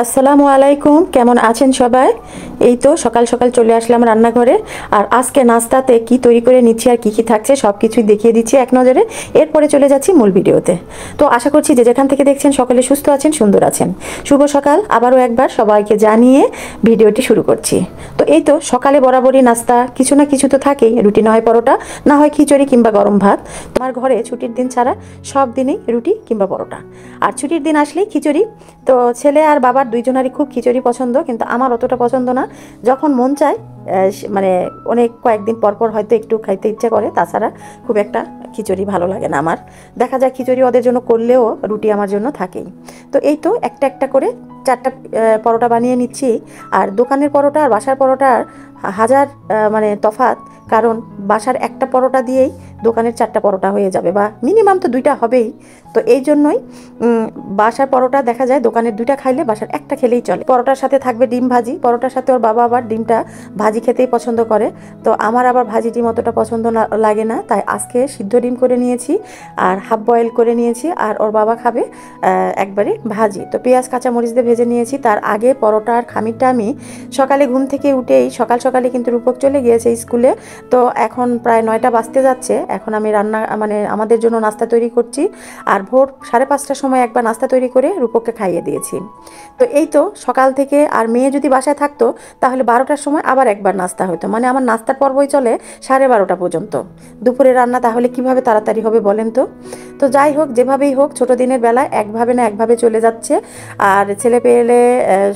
আসসালামু আলাইকুম, কেমন আছেন সবাই? এই তো সকাল সকাল চলে আসলাম রান্নাঘরে। আর আজকে নাস্তাতে কি তৈরি করে নিচ্ছি আর কি কি থাকছে সব কিছুই দেখিয়ে দিচ্ছি এক নজরে। এরপরে চলে যাচ্ছি মূল ভিডিওতে। তো আশা করছি যে যেখান থেকে দেখছেন সকলে সুস্থ আছেন, সুন্দর আছেন। শুভ সকাল আবারও একবার সবাইকে জানিয়ে ভিডিওটি শুরু করছি। তো এই তো সকালে বরাবরই নাস্তা কিছু না কিছু তো থাকেই, রুটি না হয় পরোটা, না হয় খিচুড়ি কিংবা গরম ভাত। আমার ঘরে ছুটির দিন ছাড়া সব দিনেই রুটি কিংবা পরোটা, আর ছুটির দিন আসলেই খিচুড়ি। তো ছেলে আর বাবার দুইজনারই খুব খিচুড়ি পছন্দ, কিন্তু আমার অতটা পছন্দ না। যখন মন চায় মানে অনেক কয়েকদিন পর পর হয়তো একটু খাইতে ইচ্ছে করে, তাছাড়া খুব একটা খিচুড়ি ভালো লাগে না আমার। দেখা যায় খিচুড়ি ওদের জন্য করলেও রুটি আমার জন্য থাকেই। তো এই তো একটা একটা করে 4টা পরোটা বানিয়ে নিচ্ছি। আর দোকানের পরোটা আর বাসার পরোটার হাজার মানে তফাৎ, কারণ বাসার একটা পরোটা দিয়েই দোকানের 4টা পরোটা হয়ে যাবে, বা মিনিমাম তো 2টা হবেই। তো এই জন্যই বাসার পরোটা দেখা যায় দোকানের 2টা খাইলে বাসার একটা খেলেই চলে। পরোটার সাথে থাকবে ডিম ভাজি, পরোটার সাথে ওর বাবা আবার ডিমটা ভাজি খেতেই পছন্দ করে। তো আমার আবার ভাজি ডিম অতটা পছন্দ লাগে না, তাই আজকে সিদ্ধ ডিম করে নিয়েছি আর হাফ বয়েল করে নিয়েছি। আর ওর বাবা খাবে একবারে ভাজি। তো পেঁয়াজ কাঁচামরিচ দিয়ে ভেজে নিয়েছি। তার আগে পরোটার খামিরটা আমি সকালে ঘুম থেকে উঠেই সকাল সকালে কিন্তু রূপক চলে গিয়েছে স্কুলে। তো এখন প্রায় 9টা বাজতে যাচ্ছে। এখন আমি রান্না মানে আমাদের জন্য নাস্তা তৈরি করছি। আর ভোর 5:30টার সময় একবার নাস্তা তৈরি করে রূপককে খাইয়ে দিয়েছি। তো এই তো সকাল থেকে, আর মেয়ে যদি বাসায় থাকতো তাহলে 12টার সময় আবার একবার নাস্তা হতো, মানে আমার নাস্তার পর্বই চলে 12:30 পর্যন্ত। দুপুরে রান্না তাহলে কিভাবে তাড়াতাড়ি হবে বলেন তো? তো যাই হোক, যেভাবেই হোক ছোট দিনের বেলায় একভাবে না একভাবে চলে যাচ্ছে। আর ছেলে পেলে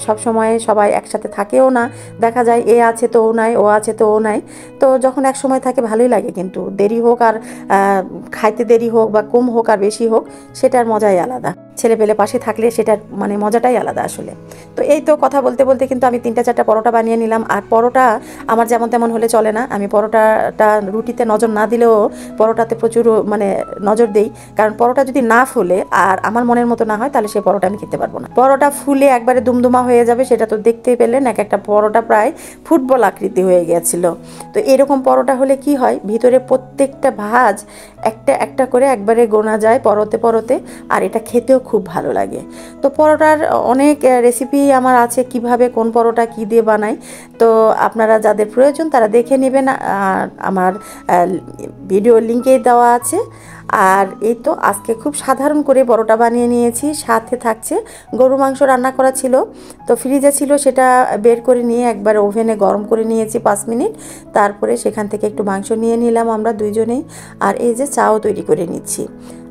সবসময় সবাই একসাথে থাকেও না, দেখা যায় এ আছে তো ও নাই, ও আছে তো ও নাই। তো যখন এক সময় থাকে ভালোই লাগে, কিন্তু দেরি হোক আর খাইতে দেরি হোক বা কম হোক আর বেশি হোক, সেটার মজাই আলাদা। ছেলে পেলে পাশে থাকলে সেটার মানে মজাটাই আলাদা আসলে। তো এই তো কথা বলতে বলতে কিন্তু আমি 3টা-4টা পরোটা বানিয়ে নিলাম। আর পরোটা আমার যেমন তেমন হলে চলে না, আমি পরোটাটা রুটিতে নজর না দিলেও পরোটাতে প্রচুর মানে নজর দেই। কারণ পরোটা যদি না ফুলে আর আমার মনের মতো না হয়, তাহলে সেই পরোটা আমি খেতে পারবো না। পরোটা ফুলে একবারে দুমদুমা হয়ে যাবে, সেটা তো দেখতেই পেলেন। এক একটা পরোটা প্রায় ফুটবল আকৃতি হয়ে গিয়েছিল। তো এরকম পরোটা হলে কি হয়, ভিতরে প্রত্যেকটা ভাঁজ একটা একটা করে একবারে গোনা যায় পরতে পরতে, আর এটা খেতেও খুব ভালো লাগে। তো পরোটার অনেক রেসিপি আমার আছে, কিভাবে কোন পরোটা কি দিয়ে বানাই। তো আপনারা যাদের প্রয়োজন তারা দেখে নেবেন, আমার ভিডিও লিঙ্কে দেওয়া আছে। আর এই তো আজকে খুব সাধারণ করে পরোটা বানিয়ে নিয়েছি, সাথে থাকছে গরু মাংস রান্না করা ছিল। তো ফ্রিজে ছিল, সেটা বের করে নিয়ে একবার ওভেনে গরম করে নিয়েছি 5 মিনিট। তারপরে সেখান থেকে একটু মাংস নিয়ে নিলাম আমরা দুইজনেই। আর এই যে চাও তৈরি করে নিচ্ছি।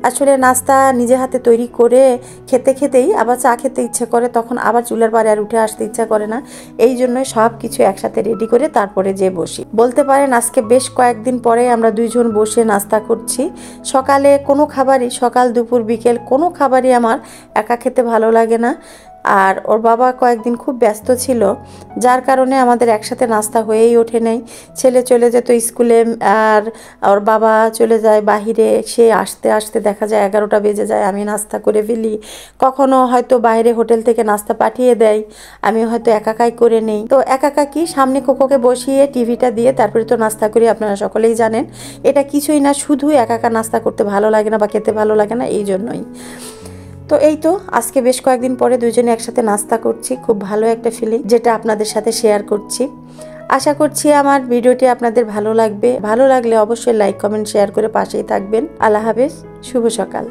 আসলে নাস্তা নিজে হাতে তৈরি করে খেতে খেতেই আবার চা খেতে ইচ্ছে করে, তখন আবার চুলার পাড়ে আর উঠে আসতে ইচ্ছা করে না। এই জন্যই সব কিছু একসাথে রেডি করে তারপরে যে বসি। বলতে পারেন আজকে বেশ কয়েকদিন পরে আমরা দুইজন বসে নাস্তা করছি। সকালে কোনো খাবারই, সকাল দুপুর বিকেল কোনো খাবারই আমার একা খেতে ভালো লাগে না। আর ওর বাবা কয়েকদিন খুব ব্যস্ত ছিল, যার কারণে আমাদের একসাথে নাস্তা হয়েই ওঠে নাই। ছেলে চলে যেত স্কুলে, আর ওর বাবা চলে যায় বাহিরে, সে আসতে আসতে দেখা যায় 11টা বেজে যায়। আমি নাস্তা করে ফেলি, কখনো হয়তো বাইরে হোটেল থেকে নাস্তা পাঠিয়ে দেয়, আমি হয়তো একাকাই করে নেই। তো একাকা কি, সামনে কোকোকে বসিয়ে টিভিটা দিয়ে তারপরে তো নাস্তা করি, আপনারা সকলেই জানেন। এটা কিছুই না, শুধু একাকা নাস্তা করতে ভালো লাগে না বা খেতে ভালো লাগে না, এই জন্যই। তো এই তো আজকে বেশ কয়েকদিন পরে দুইজনে একসাথে নাস্তা করছি, খুব ভালো একটা ফিলিং, যেটা আপনাদের সাথে শেয়ার করছি। আশা করছি আমার ভিডিওটি আপনাদের ভালো লাগবে। ভালো লাগলে অবশ্যই লাইক কমেন্ট শেয়ার করে পাশেই থাকবেন। আল্লাহ হাফেজ, শুভ সকাল।